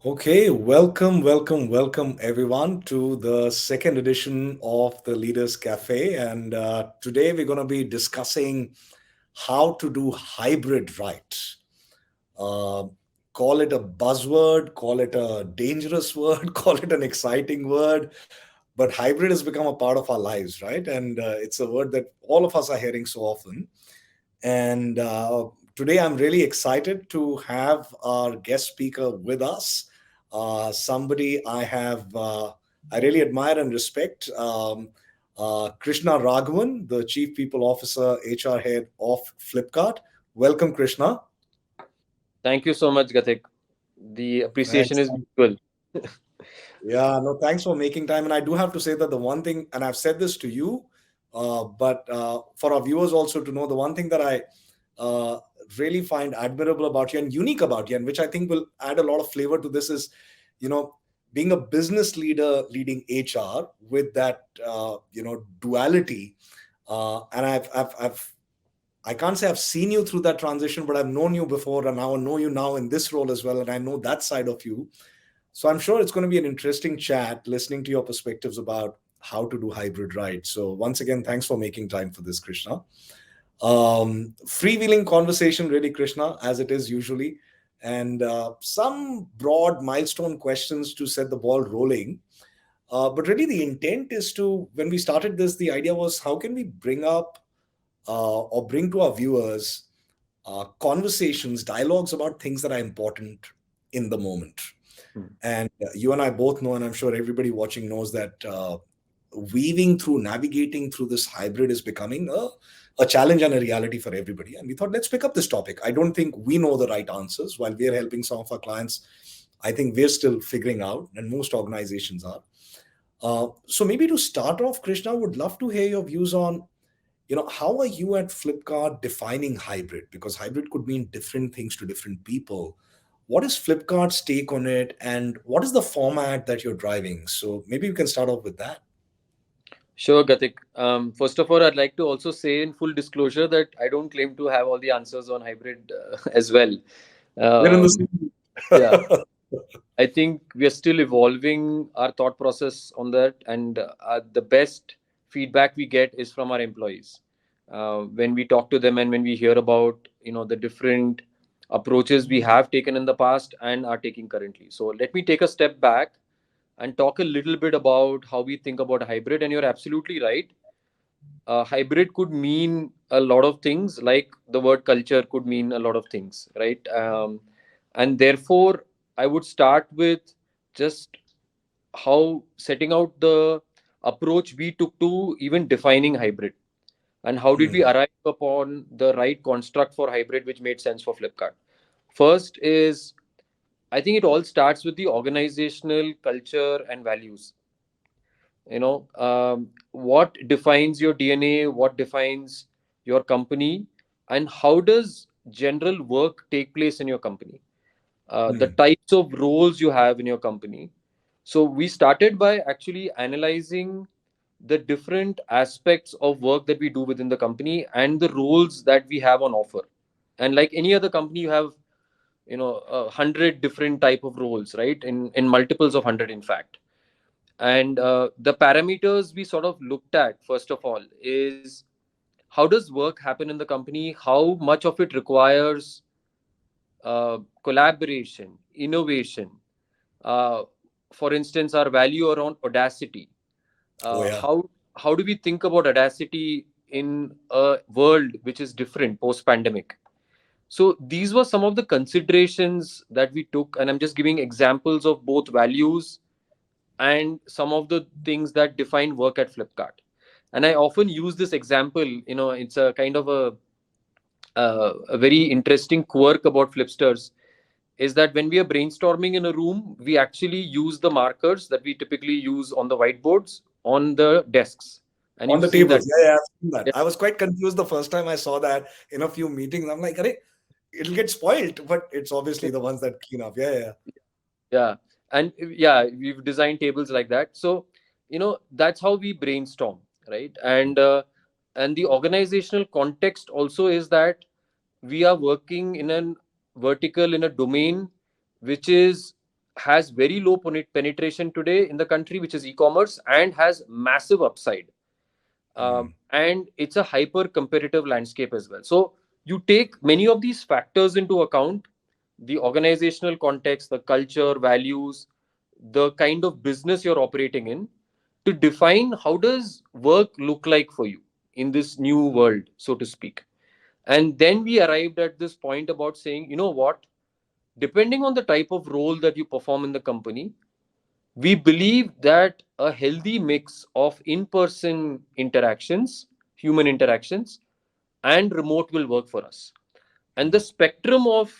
Okay, welcome everyone to the second edition of the Leaders Cafe. And today we're going to be discussing how to do hybrid right. Uh, Call it a buzzword, call it a dangerous word, call it an exciting word, but hybrid has become a part of our lives, right? And it's a word that all of us are hearing so often. And today I'm really excited to have our guest speaker with us, somebody I really admire and respect, Krishna Raghavan, the Chief People Officer, HR Head of Flipkart. Welcome, Krishna. Thank you so much, Gatik. The appreciation Thanks. is mutual. Yeah, no, thanks for making time. And I do have to say that the one thing, and I've said this to you, but for our viewers also to know, the one thing that I uh, really find admirable about you and unique about you, and which I think will add a lot of flavor to this, is, you know, being a business leader leading HR with that, duality. And I can't say I've seen you through that transition, but I've known you before, and now I know you now in this role as well, and I know that side of you. So I'm sure it's going to be an interesting chat listening to your perspectives about how to do hybrid right. So once again, thanks for making time for this, Krishna. Freewheeling conversation, really, Krishna, as it is usually, and some broad milestone questions to set the ball rolling. But really, the intent is to, when we started this, the idea was how can we bring up or bring to our viewers conversations, dialogues about things that are important in the moment. Hmm. And you and I both know, and I'm sure everybody watching knows that navigating through this hybrid is becoming a challenge and a reality for everybody. And we thought, let's pick up this topic. I don't think we know the right answers. While we're helping some of our clients, I think we're still figuring out, and most organizations are. So maybe to start off, Krishna, would love to hear your views on, how are you at Flipkart defining hybrid? Because hybrid could mean different things to different people. What is Flipkart's take on it, and what is the format that you're driving? So maybe you can start off with that. Sure, Gatik. First of all, I'd like to also say in full disclosure that I don't claim to have all the answers on hybrid as well. We're in the Um, same. yeah, I think we are still evolving our thought process on that, and the best feedback we get is from our employees. When we talk to them and when we hear about the different approaches we have taken in the past and are taking currently. So let me take a step back and talk a little bit about how we think about hybrid. And you're absolutely right. Hybrid could mean a lot of things, like the word culture could mean a lot of things, right? And therefore, I would start with just how setting out the approach we took to even defining hybrid, and how did Hmm. we arrive upon the right construct for hybrid which made sense for Flipkart. First is, I think it all starts with the organizational culture and values. What defines your DNA, what defines your company, and how does general work take place in your company, the Hmm. types of roles you have in your company. So we started by actually analyzing the different aspects of work that we do within the company and the roles that we have on offer. And like any other company, you have 100 different type of roles, right? In multiples of 100, in fact. And the parameters we sort of looked at, first of all, is how does work happen in the company, how much of it requires collaboration, innovation. uh, for instance, our value around audacity. Oh, yeah. How do we think about audacity in a world which is different post pandemic? So these were some of the considerations that we took, and I'm just giving examples of both values and some of the things that define work at Flipkart. And I often use this example. It's a kind of a very interesting quirk about Flipsters, is that when we are brainstorming in a room, we actually use the markers that we typically use on the whiteboards on the desks. And On you've the seen tables. that. Yeah, yeah, I've seen that. Yeah, I was quite confused the first time I saw that in a few meetings. I'm like, "Arey, it'll get spoiled," but it's obviously the ones that clean up. Yeah, yeah. yeah. And yeah, we've designed tables like that. So, that's how we brainstorm, right? And the organizational context also is that we are working in a vertical, in a domain which is has very low penetration today in the country, which is e-commerce, and has massive upside. Mm. And it's a hyper competitive landscape as well. So you take many of these factors into account: the organizational context, the culture, values, the kind of business you're operating in, to define how does work look like for you in this new world, so to speak. And then we arrived at this point about saying, you know what, depending on the type of role that you perform in the company, we believe that a healthy mix of in person interactions, human interactions, and remote will work for us. And the spectrum of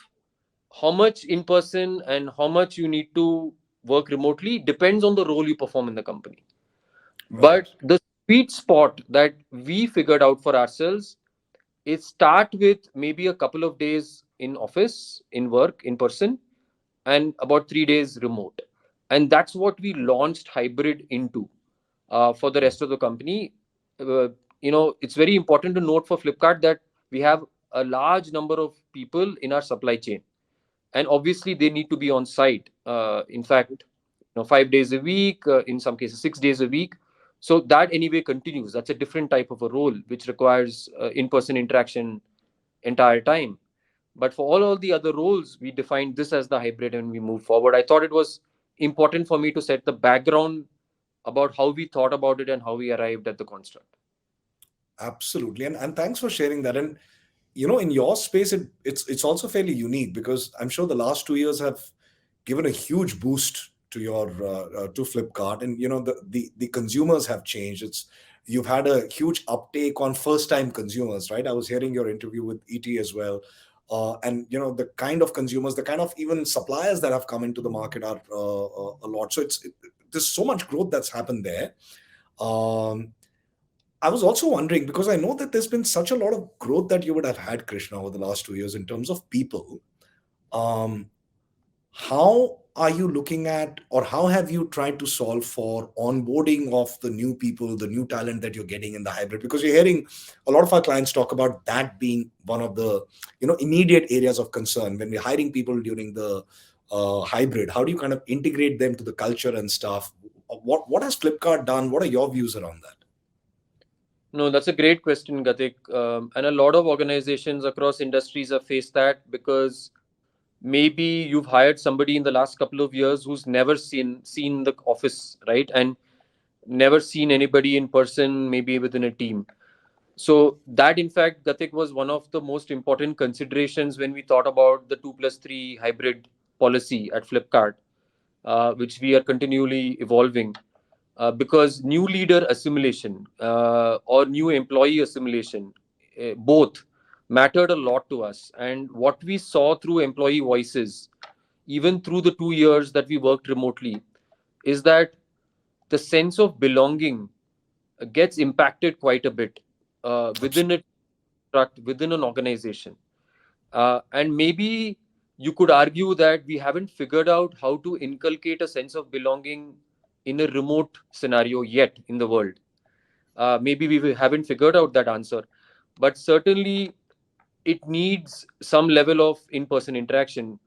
how much in person and how much you need to work remotely depends on the role you perform in the company. Right. But the sweet spot that we figured out for ourselves is start with maybe a couple of days in office, in work, in person, and about 3 days remote. And that's what we launched hybrid into for the rest of the company. Uh, it's very important to note for Flipkart that we have a large number of people in our supply chain, and obviously they need to be on site. In fact, 5 days a week, in some cases 6 days a week. So that anyway continues. That's a different type of a role which requires in-person interaction entire time. But for all the other roles, we defined this as the hybrid and we move forward. I thought it was important for me to set the background about how we thought about it and how we arrived at the construct. Absolutely. And thanks for sharing that. And in your space, it's also fairly unique because I'm sure the last 2 years have given a huge boost to your to Flipkart, and the consumers have changed. You've had a huge uptake on first time consumers, right? I was hearing your interview with ET as well. And the kind of consumers, the kind of even suppliers that have come into the market are a lot. So there's so much growth that's happened there. um, I was also wondering, because I know that there's been such a lot of growth that you would have had, Krishna, over the last 2 years in terms of people. Um, how are you looking at, or how have you tried to solve for onboarding of the new people, the new talent that you're getting in the hybrid? Because you're hearing a lot of our clients talk about that being one of the immediate areas of concern when we're hiring people during the hybrid. How do you kind of integrate them to the culture and stuff? What has Flipkart done? What are your views around that? No, that's a great question, Gatik. And a lot of organizations across industries have faced that because maybe you've hired somebody in the last couple of years who's never seen the office, right? And never seen anybody in person, maybe within a team. So that, in fact, Gatik, was one of the most important considerations when we thought about the 2+3 hybrid policy at Flipkart, which we are continually evolving. Because new leader assimilation or new employee assimilation, both mattered a lot to us. And what we saw through employee voices, even through the 2 years that we worked remotely, is that the sense of belonging gets impacted quite a bit within a construct, within an organization. And maybe you could argue that we haven't figured out how to inculcate a sense of belonging in a remote scenario yet in the world. Maybe we haven't figured out that answer, but certainly it needs some level of in person interaction.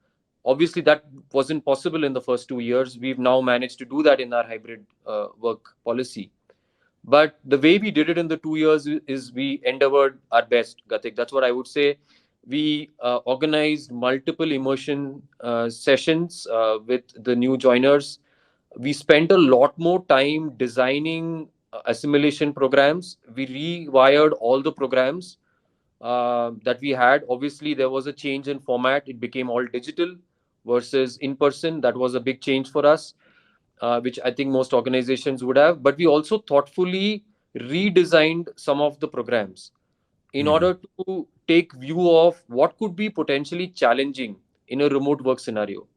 Obviously, that wasn't possible in the first 2 years. We've now managed to do that in our hybrid work policy. But the way we did it in the 2 years is we endeavored our best, Gatik. That's what I would say. We organized multiple immersion sessions with the new joiners. We spent a lot more time designing assimilation programs. We rewired all the programs that we had. Obviously, there was a change in format. It became all digital versus in person. That was a big change for us, which I think most organizations would have. But we also thoughtfully redesigned some of the programs in Mhm. order to take view of what could be potentially challenging in a remote work scenario,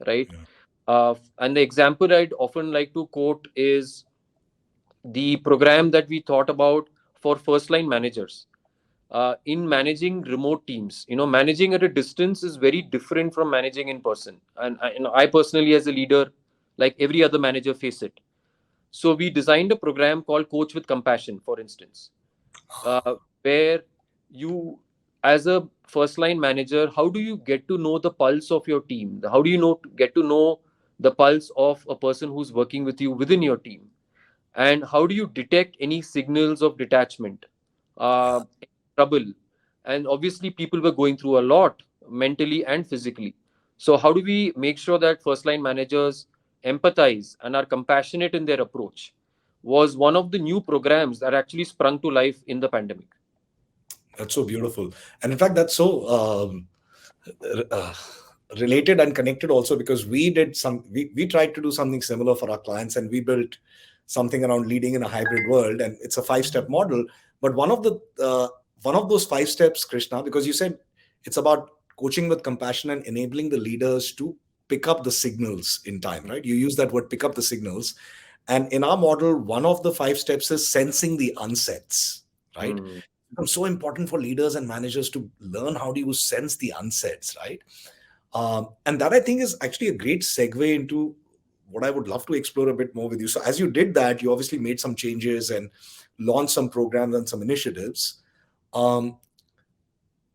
right? Yeah. And the example I'd often like to quote is the program that we thought about for first line managers in managing remote teams. Managing at a distance is very different from managing in person, and I personally, as a leader, like every other manager, face it. So we designed a program called Coach with Compassion, for instance, where you, as a first line manager, how do you get to know the pulse of your team? How do you get to know the pulse of a person who's working with you within your team? And how do you detect any signals of detachment, uh, trouble? And obviously people were going through a lot mentally and physically. So how do we make sure that first line managers empathize and are compassionate in their approach? Was one of the new programs that actually sprung to life in the pandemic. That's so beautiful. And in fact, that's so uh, related and connected also, because we tried to do something similar for our clients, and we built something around leading in a hybrid world, and it's a 5 step model. But one of those 5 steps, Krishna, because you said it's about coaching with compassion and enabling the leaders to pick up the signals in time, right? You use that word, pick up the signals. And in our model, one of the 5 steps is sensing the unsets, right? Hmm. Becomes so important for leaders and managers to learn how do you sense the unsets, right? And that, I think, is actually a great segue into what I would love to explore a bit more with you. So as you did that, you obviously made some changes and launched some programs and some initiatives. Um,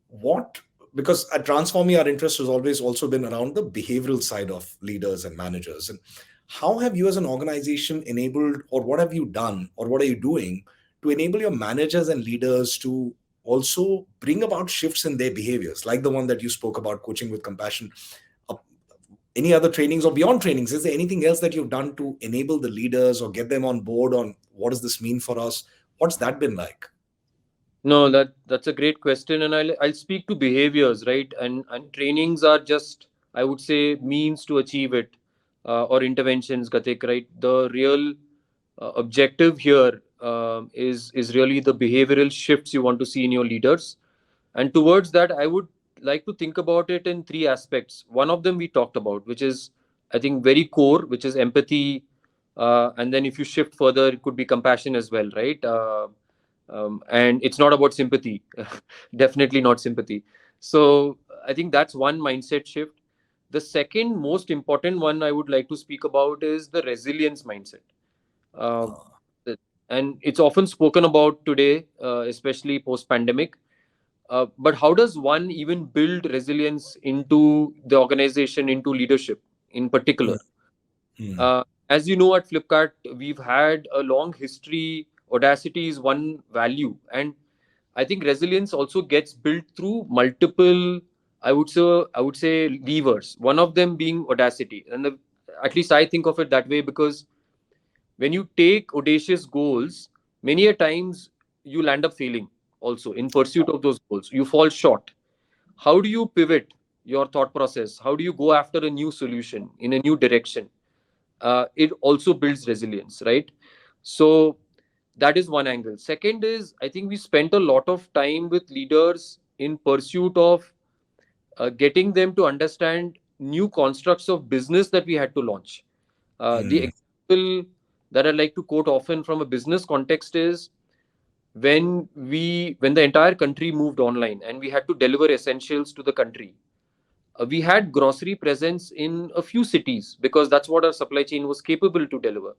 what Because at Transforme, our interest has always also been around the behavioral side of leaders and managers. And how have you as an organization enabled, or what have you done, or what are you doing to enable your managers and leaders to also bring about shifts in their behaviors, like the one that you spoke about, coaching with compassion? Uh, any other trainings or beyond trainings? Is there anything else that you've done to enable the leaders or get them on board on what does this mean for us? What's that been like? No, that's a great question, and I'll speak to behaviors, right? And trainings are just, I would say, means to achieve it, or interventions, Gatik, right? The real objective here is really the behavioral shifts you want to see in your leaders, and towards that, I would like to think about it in three aspects. One of them we talked about, which is, I think, very core, which is empathy, and then if you shift further, it could be compassion as well, right? And it's not about sympathy. Definitely not sympathy. So I think that's one mindset shift. The second most important one I would like to speak about is the resilience mindset. uh, and it's often spoken about today, especially post pandemic. But how does one even build resilience into the organization, into leadership in particular? Hmm. As you know, at Flipkart, we've had a long history. Audacity is one value, and I think resilience also gets built through multiple. I would say levers. One of them being audacity, and at least I think of it that way, because when you take audacious goals, many a times you'll end up failing. Also, in pursuit of those goals, you fall short. How do you pivot your thought process? How do you go after a new solution in a new direction? It also builds resilience, right? So that is one angle. Second is, I think we spent a lot of time with leaders in pursuit of getting them to understand new constructs of business that we had to launch. The Hmm. example that I like to quote often from a business context is when the entire country moved online and we had to deliver essentials to the country. We had grocery presence in a few cities because that's what our supply chain was capable to deliver.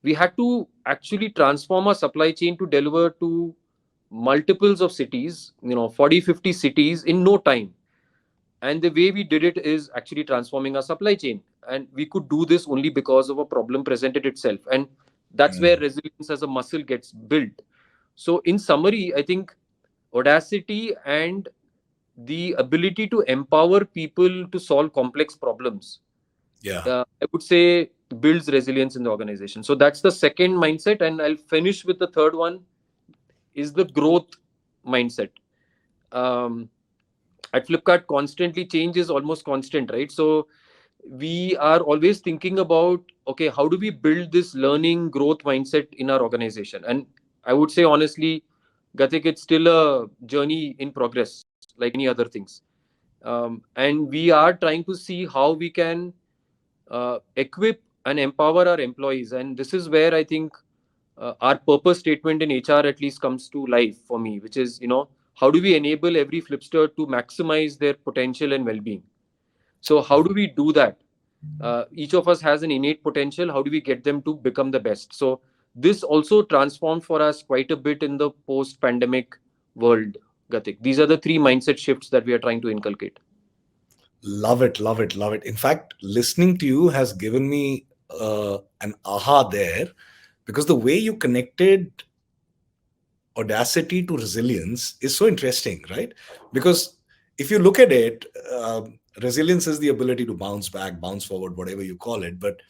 We had to actually transform our supply chain to deliver to multiples of cities, 40, 50 cities in no time. And the way we did it is actually transforming our supply chain. And we could do this only because of a problem presented itself. And that's where Hmm. resilience as a muscle gets built. So, in summary, I think audacity and the ability to empower people to solve complex problems, Yeah. I would say, builds resilience in the organization. So that's the second mindset, and I'll finish with the third one, is the growth mindset. Um, at Flipkart, constantly change is almost constant, right? So we are always thinking about, okay, how do we build this learning growth mindset in our organization? And I would say honestly, Gatik, it's still a journey in progress, like many other things. And we are trying to see how we can equip and empower our employees. And this is where I think our purpose statement in HR at least comes to life for me, which is, how do we enable every Flipster to maximize their potential and well being? So, how do we do that? Each of us has an innate potential. How do we get them to become the best? So, this also transformed for us quite a bit in the post pandemic world, Gatik. These are the three mindset shifts that we are trying to inculcate. Love it, love it, love it. In fact, listening to you has given me an aha there, because the way you connected audacity to resilience is so interesting, right? Because if you look at it, resilience is the ability to bounce back, bounce forward, whatever you call it. But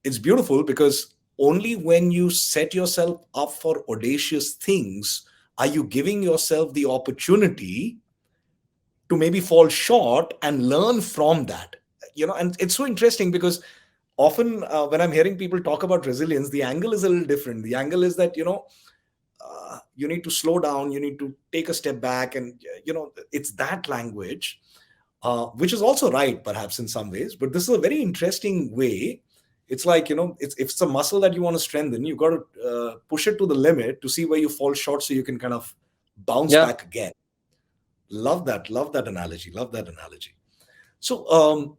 it's beautiful because only when you set yourself up for audacious things are you giving yourself the opportunity to maybe fall short and learn from that. And it's so interesting because often when I'm hearing people talk about resilience, the angle is a little different. The angle is that you need to slow down, you need to take a step back, and it's that language, which is also right perhaps in some ways, but this is a very interesting way. It's like, it's if it's a muscle that you want to strengthen, you got to push it to the limit to see where you fall short so you can kind of bounce Yeah. back again. Love that analogy, love that analogy. So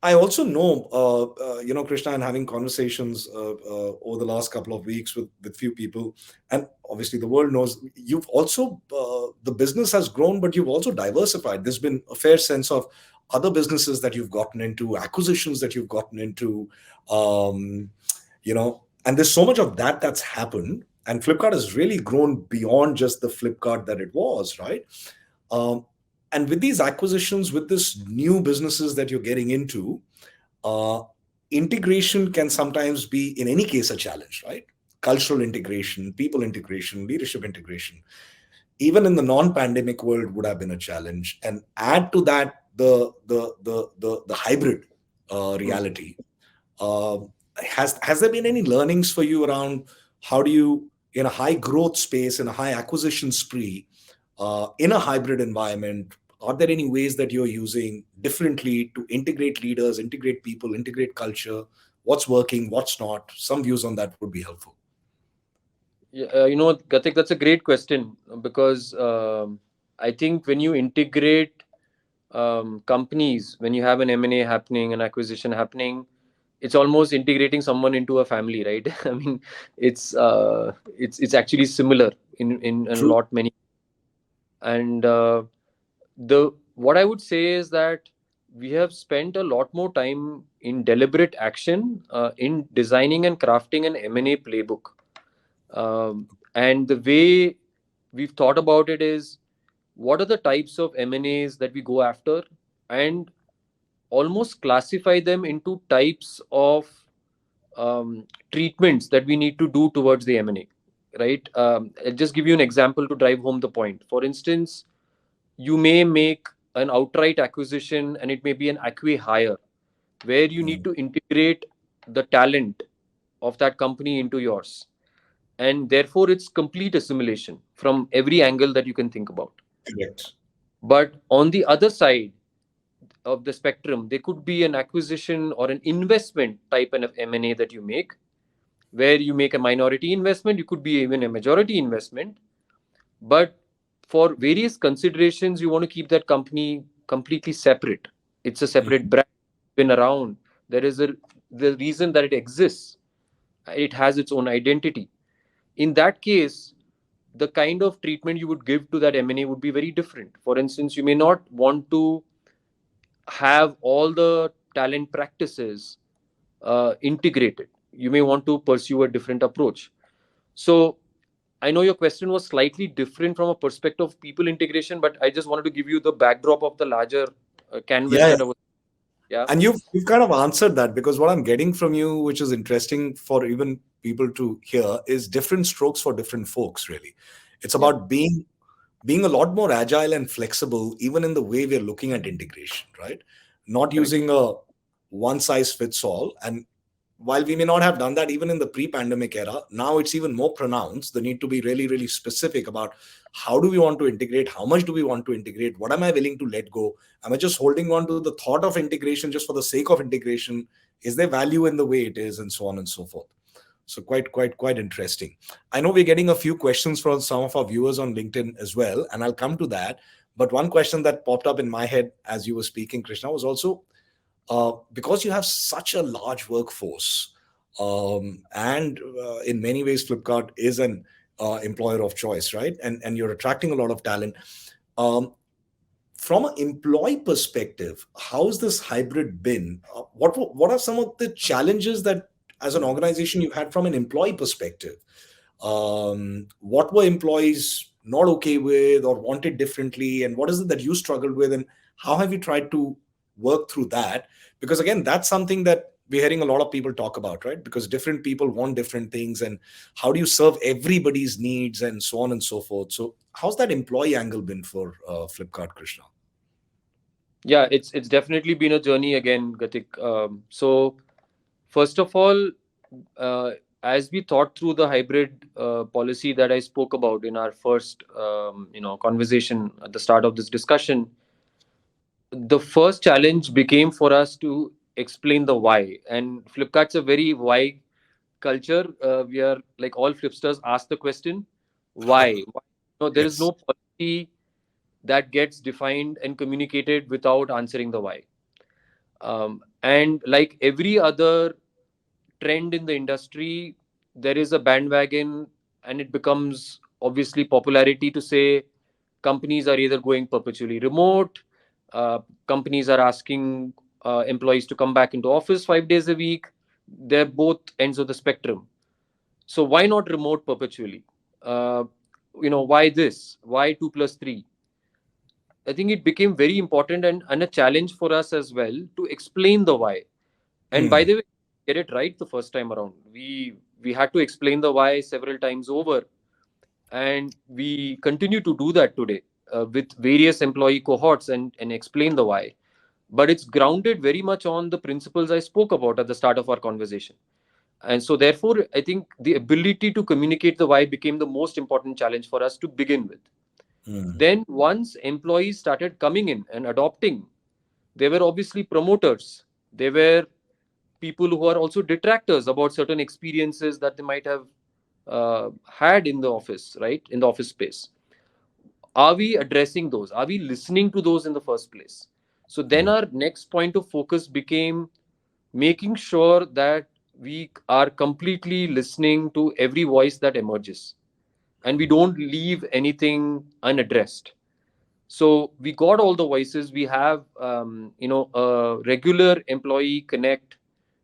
I also know, Krishna, and having conversations over the last couple of weeks with few people, and obviously the world knows you've also the business has grown, but you've also diversified. There's been a fair sense of other businesses that you've gotten into, acquisitions that you've gotten into, um, and there's so much of that that's happened. And Flipkart has really grown beyond just the Flipkart that it was, right? Um, and with these acquisitions, with this new businesses that you're getting into, uh, integration can sometimes be, in any case, a challenge, right? Cultural integration, people integration, leadership integration, even in the non-pandemic world, would have been a challenge. And add to that the hybrid Mm. reality. Has there been any learnings for you around how do you, in a high growth space, in a high acquisition spree, in a hybrid environment, are there any ways that you're using differently to integrate leaders, integrate people, integrate culture? What's working, what's not? Some views on that would be helpful. Yeah, Gatik, that's a great question because I think when you integrate companies, when you have an M&A happening, an acquisition happening, it's almost integrating someone into a family, right? I mean, it's actually similar in a True. lot many. And the what I would say is that we have spent a lot more time in deliberate action in designing and crafting an M&A playbook. And the way we've thought about it is what are the types of M&As that we go after, and almost classify them into types of treatments that we need to do towards the M&A, right? I'll just give you an example to drive home the point. For instance, you may make an outright acquisition and it may be an acqui hire where you need Mm, to integrate the talent of that company into yours, and therefore it's complete assimilation from every angle that you can think about. correct. But on the other side of the spectrum, there could be an acquisition or an investment type of M&A that you make, where you make a minority investment, you could be even a majority investment, but for various considerations you want to keep that company completely separate. It's a separate Mhm. brand, been around, there is a the reason that it exists, it has its own identity. In that case, the kind of treatment you would give to that M&A would be very different. For instance, you may not want to have all the talent practices integrated. You may want to pursue a different approach. So I know your question was slightly different from a perspective of people integration, but I just wanted to give you the backdrop of the larger canvas Yeah, that I was. Yeah, and you've kind of answered that, because what I'm getting from you, which is interesting for even people to hear, is different strokes for different folks, really. It's yeah, about being a lot more agile and flexible, even in the way we're looking at integration, right? Not correct. using a one size fits all. And while we may not have done that even in the pre-pandemic era, now it's even more pronounced, the need to be really, really specific about how do we want to integrate, how much do we want to integrate, what am I willing to let go, am I just holding on to the thought of integration just for the sake of integration, is there value in the way it is, and so on and so forth. So quite interesting. I know we're getting a few questions from some of our viewers on LinkedIn as well, and I'll come to that. But one question that popped up in my head as you were speaking, Krishna, was also because you have such a large workforce, and in many ways, Flipkart is an employer of choice, right? And you're attracting a lot of talent. Um, from an employee perspective, how's this hybrid been? What are some of the challenges that, as an organization, you've had from an employee perspective? What were employees not okay with or wanted differently, and what is it that you struggled with, and how have you tried to work through that? Because again, that's something that we're hearing a lot of people talk about, right? Because different people want different things, and how do you serve everybody's needs, and so on and so forth. So how's that employee angle been for Flipkart, Krishna? Yeah, it's definitely been a journey again, Gatik. So first of all, uh, as we thought through the hybrid policy that I spoke about in our first conversation at the start of this discussion, the first challenge became for us to explain the why. And Flipkart's a very why culture. We are like all Flipsters ask the question, why? Why? No, there is Yes. no policy that gets defined and communicated without answering the why. And like every other trend in the industry, there is a bandwagon, and it becomes obviously popularity to say companies are either going perpetually remote, companies are asking employees to come back into office 5 days a week. They're both ends of the spectrum. So why not remote perpetually? Uh, why this? Why 2 plus 3? I think it became very important and a challenge for us as well to explain the why. And by Hmm. the way, get it right the first time around. We had to explain the why several times over, and we continue to do that today with various employee cohorts and explain the why. But it's grounded very much on the principles I spoke about at the start of our conversation. And so, therefore, I think the ability to communicate the why became the most important challenge for us to begin with. Hmm. Then, once employees started coming in and adopting, they were obviously promoters. They were people who are also detractors about certain experiences that they might have had in the office, right? In the office space. Are we addressing those? Are we listening to those in the first place? So then Hmm. our next point of focus became making sure that we are completely listening to every voice that emerges and we don't leave anything unaddressed. So we got all the voices. We have a regular employee connect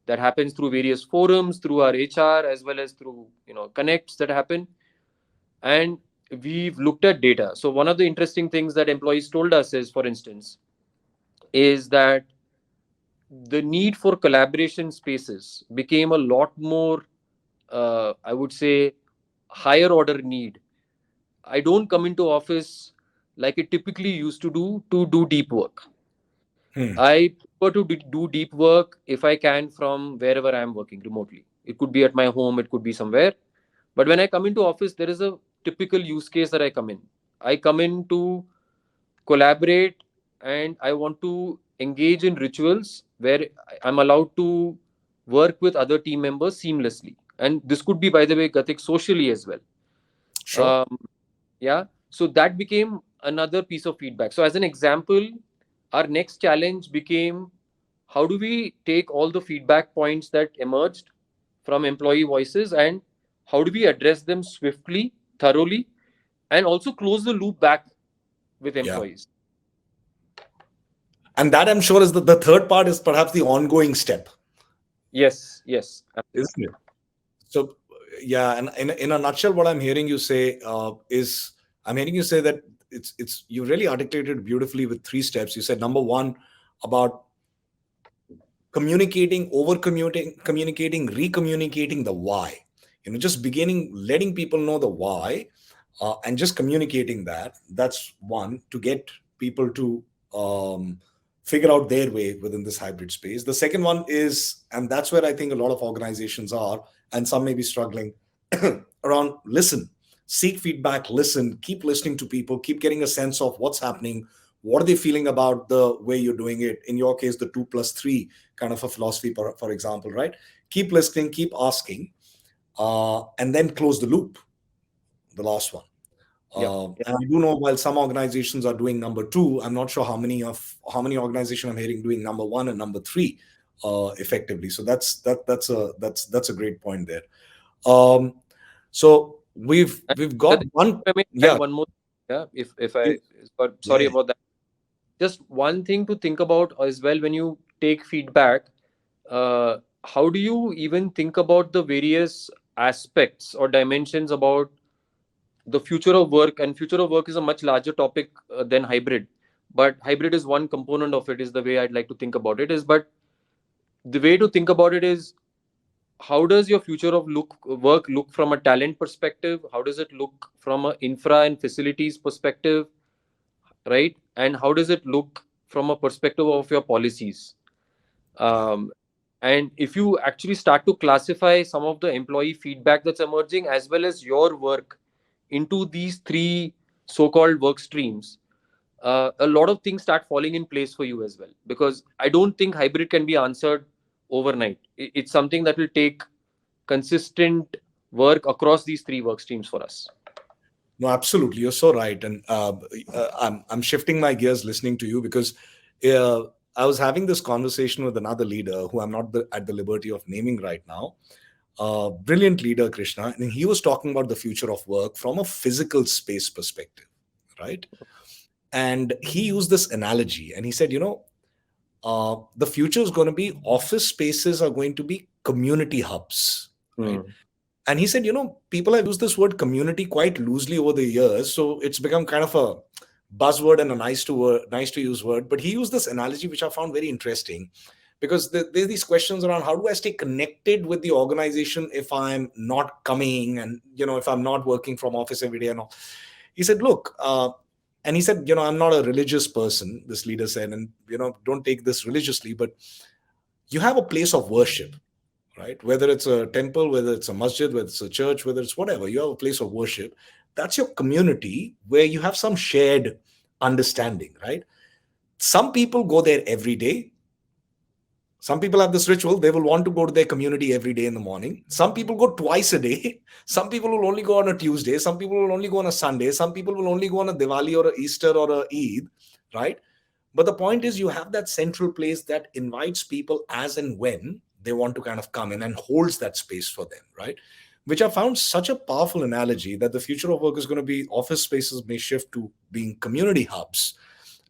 that happens through various forums, through our HR, as well as through connects that happen. And we've looked at data. So one of the interesting things that employees told us is, for instance, is that the need for collaboration spaces became a lot more, I would say, higher order need. I don't come into office like it typically used to do deep work. Hmm. I prefer to do deep work if I can from wherever I am working remotely. It could be at my home, it could be somewhere. But when I come into office, there is a typical use case that I come in. I come in to collaborate, and I want to engage in rituals where I'm allowed to work with other team members seamlessly. And this could be, by the way, Gatik, socially as well. Sure. Um, yeah. So that became another piece of feedback. So, as an example, our next challenge became how do we take all the feedback points that emerged from employee voices and how do we address them swiftly, thoroughly, and also close the loop back with Yeah. employees? And that, I'm sure, is the third part, is perhaps the ongoing step, Yes, yes, isn't absolutely. it? So, yeah, and in a nutshell, what I'm hearing you say is, I'm hearing you say that it's you really articulated beautifully with three steps. You said number one about communicating, over communicating, recommunicating the why. Just beginning, letting people know the why, and just communicating that. That's one, to get people to um, figure out their way within this hybrid space. The second one is, and that's where I think a lot of organizations are, and some may be struggling, around listen, seek feedback, listen, keep listening to people, keep getting a sense of what's happening, what are they feeling about the way you're doing it. In your case, the 2+3 kind of a philosophy, for example, right? Keep listening, keep asking, and then close the loop, the last one. Yeah, yeah. And I do know, while some organizations are doing number two, I'm not sure how many organizations I'm hearing doing number one and number three effectively. So that's a great point there. Um, so we've And we've Gatik, got one. if I may add Yeah. one more, yeah, if I you- sorry yeah. about that. just one thing to think about as well when you take feedback. How do you even think about the various aspects or dimensions about the future of work? And future of work is a much larger topic than hybrid, but hybrid is one component of it, is the way I'd like to think about it. Is but the way to think about it is, how does your future of work look from a talent perspective? How does it look from a infra and facilities perspective, right? And how does it look from a perspective of your policies? Yeah. um, and if you actually start to classify some of the employee feedback that's emerging as well as your work into these three so-called work streams, a lot of things start falling in place for you as well, because I don't think hybrid can be answered overnight. It's something that will take consistent work across these three work streams for us. No, absolutely. You're so right. And I'm shifting my gears listening to you because uh, I was having this conversation with another leader who I'm not at the liberty of naming right now. Brilliant leader, Krishna. And he was talking about the future of work from a physical space perspective, right? And he used this analogy and he said, the future is going to be office spaces are going to be community hubs, right? Hmm. And he said, people have used this word community quite loosely over the years, so it's become kind of a buzzword and a nice to use word. But he used this analogy, which I found very interesting, because there's these questions around how do I stay connected with the organization if I'm not coming, and if I'm not working from office every day and all. He said, look, and he said, I'm not a religious person. This leader said, and don't take this religiously, but you have a place of worship, right? Whether it's a temple, whether it's a masjid, whether it's a church, whether it's whatever, you have a place of worship. That's your community where you have some shared understanding, right? Some people go there every day. Some people have this ritual. They will want to go to their community every day in the morning. Some people go twice a day. Some people will only go on a Tuesday. Some people will only go on a Sunday. Some people will only go on a Diwali or a Easter or a Eid, right? But the point is, you have that central place that invites people as and when they want to kind of come in and holds that space for them, right? Which I found such a powerful analogy that the future of work is going to be office spaces may shift to being community hubs.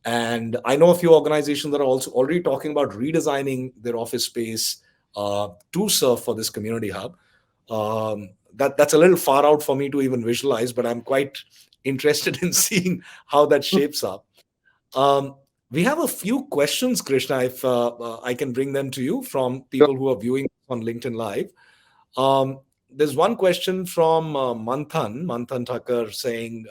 And I know a few organizations that are also already talking about redesigning their office space to serve for this community hub. That's a little far out for me to even visualize, but I'm quite interested in seeing how that shapes up. Um, we have a few questions, Krishna, if I can bring them to you from people who are viewing on LinkedIn Live. There's one question from Manthan Thakkar saying,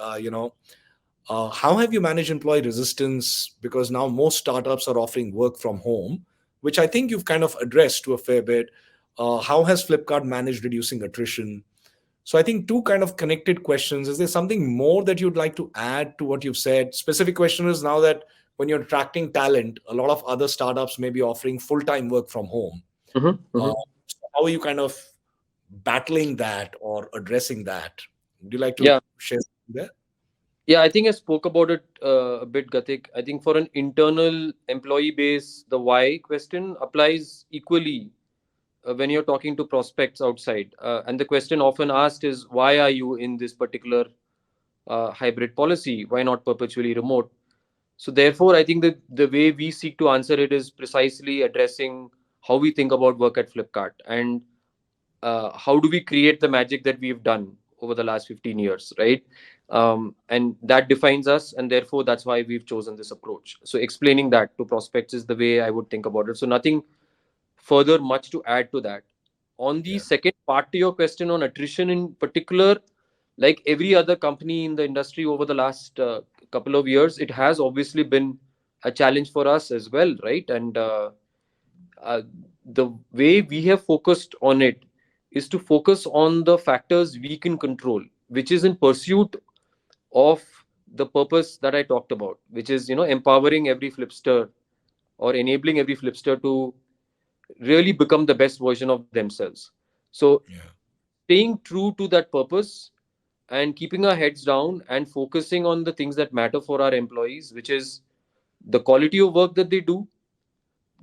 how have you managed employee resistance? Because now most startups are offering work from home, which I think you've kind of addressed to a fair bit. How has Flipkart managed reducing attrition? So I think two kind of connected questions. Is there something more that you'd like to add to what you've said? Specific question is now that when you're attracting talent, a lot of other startups may be offering full-time work from home. Mhm, Uh, mhm. so how are you kind of battling that or addressing that? Would you like to Yeah, share something there? yeah. I think I spoke about it a bit, Gatik. I think for an internal employee base, the why question applies equally when you're talking to prospects outside. And the question often asked is, why are you in this particular hybrid policy? Why not perpetually remote? So therefore, I think that the way we seek to answer it is precisely addressing how we think about work at Flipkart, and how do we create the magic that we've done over the last 15 years, right? And that defines us, and therefore that's why we've chosen this approach. So explaining that to prospects is the way I would think about it. So nothing further much to add to that. On the Yeah. second part to your question on attrition in particular, like every other company in the industry over the last couple of years, it has obviously been a challenge for us as well, right? And uh, the way we have focused on it is to focus on the factors we can control, which is in pursuit of the purpose that I talked about, which is, empowering every flipster or enabling every flipster to really become the best version of themselves. So Yeah. staying true to that purpose and keeping our heads down and focusing on the things that matter for our employees, which is the quality of work that they do,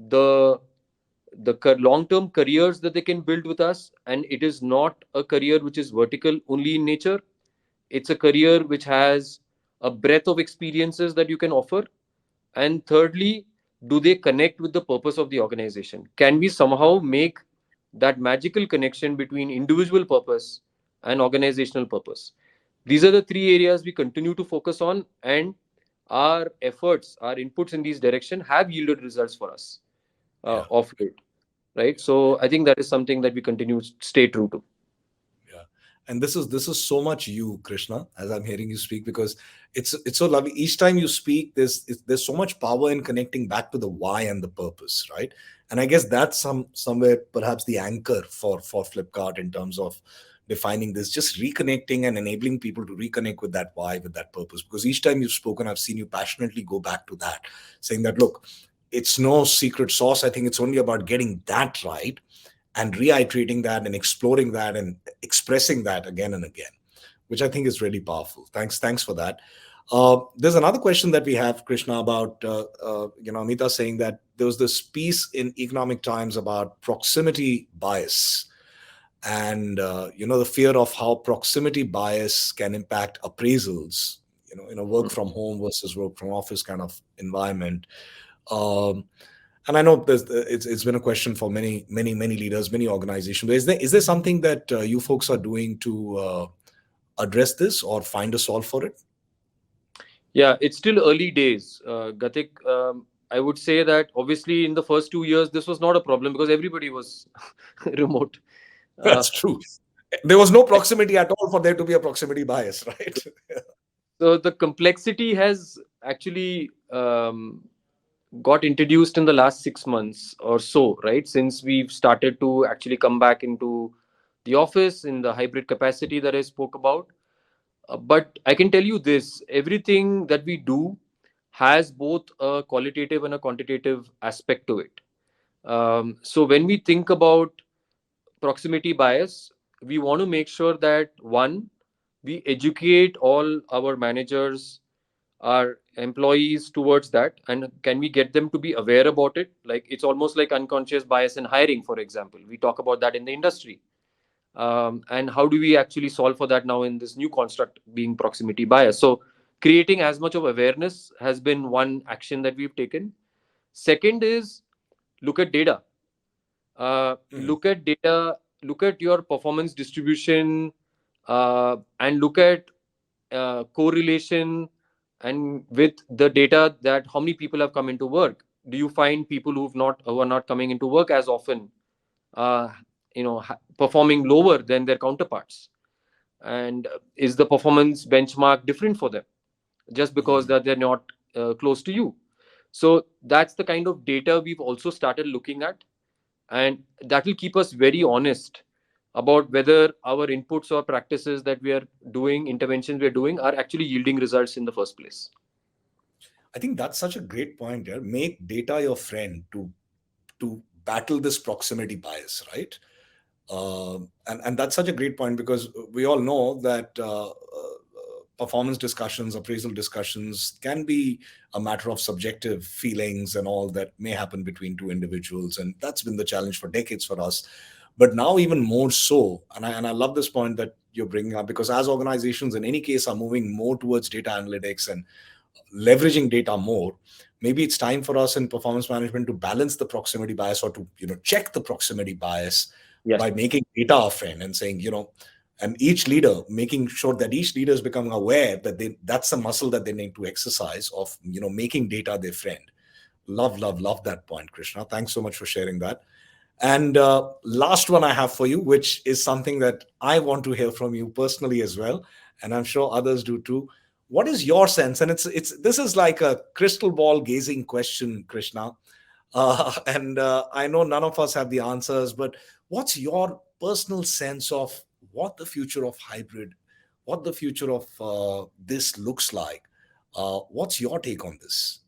the long term careers that they can build with us. And it is not a career which is vertical only in nature. It's a career which has a breadth of experiences that you can offer, And thirdly, do they connect with the purpose of the organization? Can we somehow make that magical connection between individual purpose and organizational purpose? These are the three areas we continue to focus on, and our efforts, our inputs in these direction have yielded results for us Yeah. of late, right? So I think that is something that we continue to stay true to. Yeah. And this is so much you, Krishna, as I'm hearing you speak, because it's so lovely. Each time you speak, there's so much power in connecting back to the why and the purpose, right? And I guess that's somewhere perhaps the anchor for Flipkart in terms of defining this, just reconnecting and enabling people to reconnect with that why, with that purpose. Because each time you've spoken, I've seen you passionately go back to that, saying that, look, it's no secret sauce. I think it's only about getting that right and reiterating that and exploring that and expressing that again and again, which I think is really powerful. Thanks for that. There's another question that we have, Krishna, about Amita saying that there was this piece in Economic Times about proximity bias, and the fear of how proximity bias can impact appraisals, in a work from home versus work from office kind of environment. um, and I know it's been a question for many leaders, many organizations. Is there something that you folks are doing to address this or find a solve for it? Yeah, it's still early days, Gatik. I would say that obviously in the first 2 years, this was not a problem because everybody was remote. Uh, That's true. There was no proximity at all for there to be a proximity bias, right? so the complexity has actually got introduced in the last 6 months or so, right? Since we've started to actually come back into the office in the hybrid capacity that I spoke about. But I can tell you this, everything that we do has both a qualitative and a quantitative aspect to it. So when we think about proximity bias, we want to make sure that one, we educate all our managers, our employees towards that, and can we get them to be aware about it? Like it's almost like unconscious bias in hiring, for example. We talk about that in the industry. And how do we actually solve for that now in this new construct being proximity bias? So creating as much of awareness has been one action that we've taken. Second is look at data. Mm, Look at your performance distribution, and look at correlation and with the data that how many people have come into work. Do you find people who are not coming into work as often, uh, performing lower than their counterparts? And is the performance benchmark different for them just because mm. that they're not close to you? So that's the kind of data we've also started looking at, and that will keep us very honest about whether our inputs or practices that we are doing, interventions we're doing, are actually yielding results in the first place. I think that's such a great point. Yeah, make data your friend to battle this proximity bias, right? And that's such a great point, because we all know that performance discussions, appraisal discussions can be a matter of subjective feelings and all that may happen between two individuals, and that's been the challenge for decades for us. But now even more so, and I love this point that you're bringing up, because as organizations in any case are moving more towards data analytics and leveraging data more, maybe it's time for us in performance management to balance the proximity bias, or to check the proximity bias Yes. by making data a friend and saying, and each leader making sure that each leader is becoming aware that that's a muscle that they need to exercise, of making data their friend. Love that point, Krishna. Thanks so much for sharing that. And last one I have for you, which is something that I want to hear from you personally as well, and I'm sure others do too. What is your sense? And it's this is like a crystal ball gazing question, Krishna. And I know none of us have the answers, but what's your personal sense of what the future of hybrid, what the future of this looks like? What's your take on this?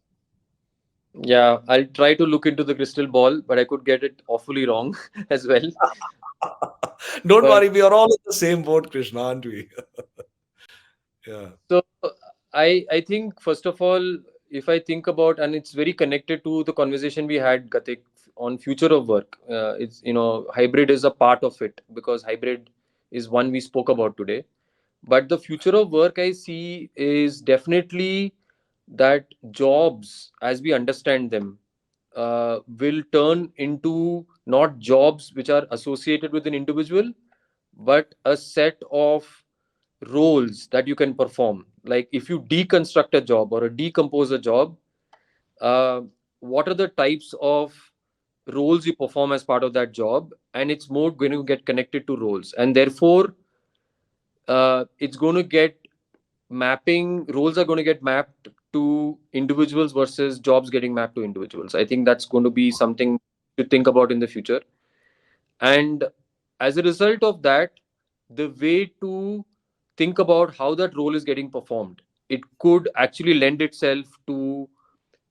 Yeah, I'll try to look into the crystal ball, but I could get it awfully wrong as well. Don't But worry, we are all in the same boat, Krishna, aren't we? Yeah. so I think first of all, if I think about, and it's very connected to the conversation we had, Gatik, on future of work. It's hybrid is a part of it because hybrid is one we spoke about today. But the future of work I see is definitely that jobs, as we understand them, will turn into not jobs which are associated with an individual, but a set of roles that you can perform. Like if you deconstruct a job or a decompose a job, uh, what are the types of roles you perform as part of that job? And it's more going to get connected to roles, and therefore it's going to get mapping. Roles are going to get mapped to individuals versus jobs getting mapped to individuals. I think that's going to be something to think about in the future. And as a result of that, the way to think about how that role is getting performed, it could actually lend itself to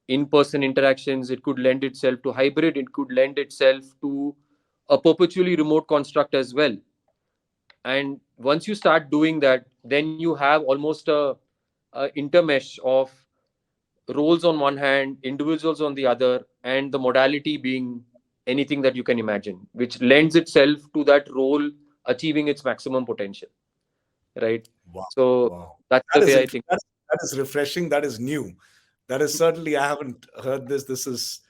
in person interactions, it could lend itself to hybrid, it could lend itself to a perpetually remote construct as well. And once you start doing that, then you have almost a intermesh of roles on one hand, individuals on the other, and the modality being anything that you can imagine, which lends itself to that role achieving its maximum potential, right? Wow. So Wow. that's That the is way I think. that is refreshing. That is new. That is certainly, I haven't heard this. This is,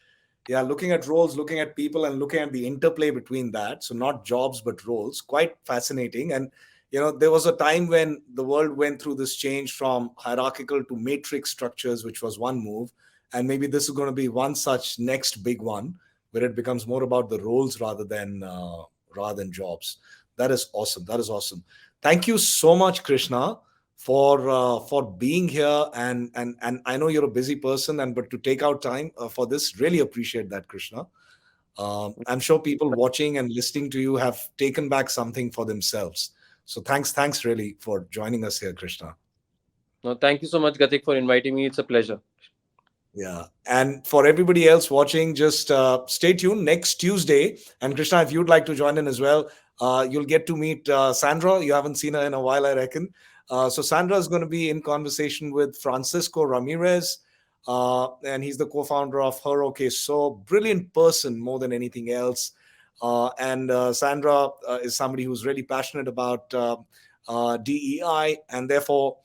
yeah, looking at roles, looking at people, and looking at the interplay between that. So not jobs, but roles. Quite fascinating. And there was a time when the world went through this change from hierarchical to matrix structures, which was one move. And maybe this is going to be one such next big one, where it becomes more about the roles rather than jobs. That is awesome. That is awesome. Thank you so much, Krishna, for being here. And I know you're a busy person, and but to take out time for this, really appreciate that, Krishna. I'm sure people watching and listening to you have taken back something for themselves. So thanks really for joining us here, Krishna. No, thank you so much, Gatik, for inviting me. It's a pleasure. Yeah. And for everybody else watching, just stay tuned next Tuesday. And Krishna, if you'd like to join in as well, you'll get to meet Sandra. You haven't seen her in a while, I reckon. So Sandra is going to be in conversation with Francisco Ramirez. And he's the co-founder of Her Okay So. Brilliant person more than anything else. And Sandra is somebody who's really passionate about DEI, and therefore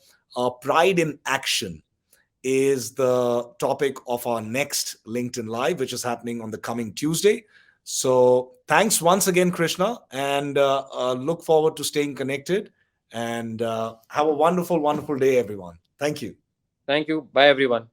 pride in action is the topic of our next LinkedIn Live, which is happening on the coming Tuesday. So thanks once again, Krishna, and look forward to staying connected. And have a wonderful, wonderful day, everyone. Thank you. Thank you. Bye, everyone.